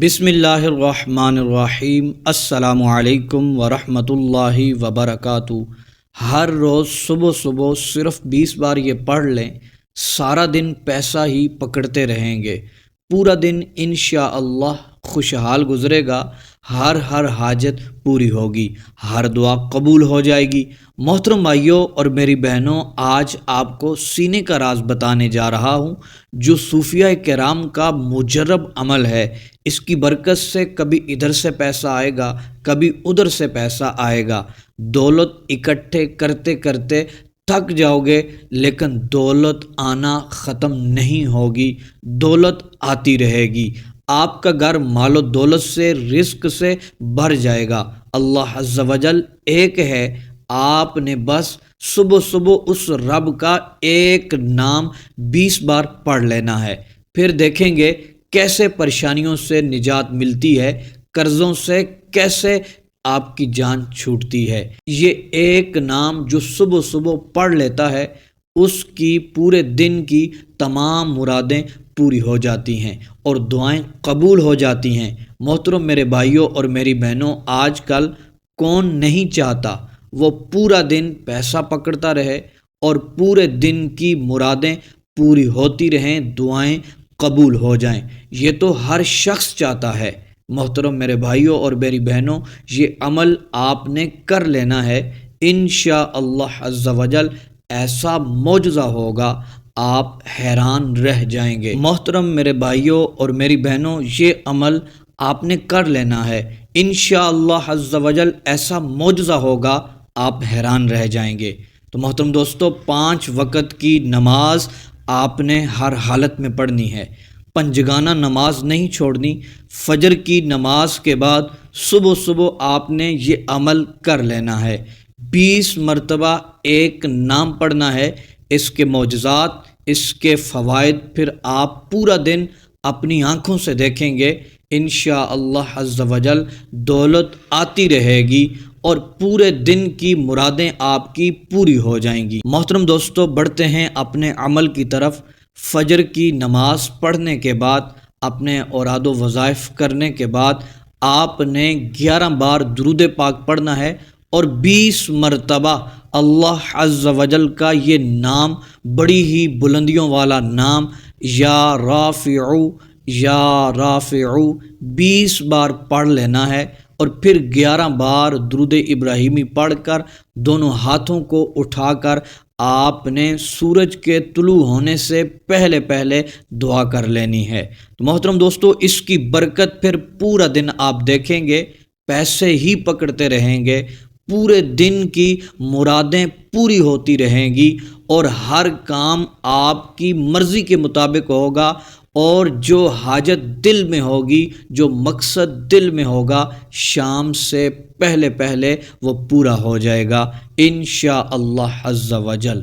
بسم اللہ الرحمن الرحیم۔ السلام علیکم ورحمۃ اللہ وبرکاتہ۔ ہر روز صبح صبح صرف 20 بار یہ پڑھ لیں، سارا دن پیسہ ہی پکڑتے رہیں گے، پورا دن انشاءاللہ خوشحال گزرے گا، ہر حاجت پوری ہوگی، ہر دعا قبول ہو جائے گی۔ محترم بھائیوں اور میری بہنوں، آج آپ کو سینے کا راز بتانے جا رہا ہوں جو صوفیہ کرام کا مجرب عمل ہے۔ اس کی برکت سے کبھی ادھر سے پیسہ آئے گا، کبھی ادھر سے پیسہ آئے گا۔ دولت اکٹھے کرتے کرتے تھک جاؤ گے، لیکن دولت آنا ختم نہیں ہوگی، دولت آتی رہے گی۔ آپ کا گھر مال و دولت سے، رزق سے بھر جائے گا۔ اللہ عز و جل ایک ہے، آپ نے بس صبح صبح اس رب کا ایک نام 20 بار پڑھ لینا ہے، پھر دیکھیں گے کیسے پریشانیوں سے نجات ملتی ہے، قرضوں سے کیسے آپ کی جان چھوٹتی ہے۔ یہ ایک نام جو صبح صبح پڑھ لیتا ہے، اس کی پورے دن کی تمام مرادیں پوری ہو جاتی ہیں اور دعائیں قبول ہو جاتی ہیں۔ محترم میرے بھائیوں اور میری بہنوں، آج کل کون نہیں چاہتا وہ پورا دن پیسہ پکڑتا رہے اور پورے دن کی مرادیں پوری ہوتی رہیں، دعائیں قبول ہو جائیں؟ یہ تو ہر شخص چاہتا ہے۔ محترم میرے بھائیوں اور میری بہنوں، یہ عمل آپ نے کر لینا ہے، انشاءاللہ عز و جل ایسا معجزہ ہوگا، آپ حیران رہ جائیں گے۔ محترم میرے بھائیوں اور میری بہنوں، یہ عمل آپ نے کر لینا ہے، انشاءاللہ عز و جل ایسا معجزہ ہوگا، آپ حیران رہ جائیں گے۔ تو محترم دوستو، 5 وقت کی نماز آپ نے ہر حالت میں پڑھنی ہے، پنجگانہ نماز نہیں چھوڑنی۔ فجر کی نماز کے بعد صبح صبح آپ نے یہ عمل کر لینا ہے، 20 مرتبہ ایک نام پڑھنا ہے۔ اس کے معجزات، اس کے فوائد پھر آپ پورا دن اپنی آنکھوں سے دیکھیں گے، انشاءاللہ عز و جل دولت آتی رہے گی اور پورے دن کی مرادیں آپ کی پوری ہو جائیں گی۔ محترم دوستو، بڑھتے ہیں اپنے عمل کی طرف۔ فجر کی نماز پڑھنے کے بعد، اپنے اوراد و وظائف کرنے کے بعد، آپ نے 11 بار درود پاک پڑھنا ہے اور 20 مرتبہ اللہ عز و جل کا یہ نام، بڑی ہی بلندیوں والا نام، یا رافعو یا رافعو 20 بار پڑھ لینا ہے اور پھر 11 بار درود ابراہیمی پڑھ کر دونوں ہاتھوں کو اٹھا کر آپ نے سورج کے طلوع ہونے سے پہلے پہلے دعا کر لینی ہے۔ تو محترم دوستو، اس کی برکت پھر پورا دن آپ دیکھیں گے، پیسے ہی پکڑتے رہیں گے، پورے دن کی مرادیں پوری ہوتی رہیں گی اور ہر کام آپ کی مرضی کے مطابق ہوگا، اور جو حاجت دل میں ہوگی، جو مقصد دل میں ہوگا، شام سے پہلے پہلے وہ پورا ہو جائے گا انشاءاللہ عز و جل۔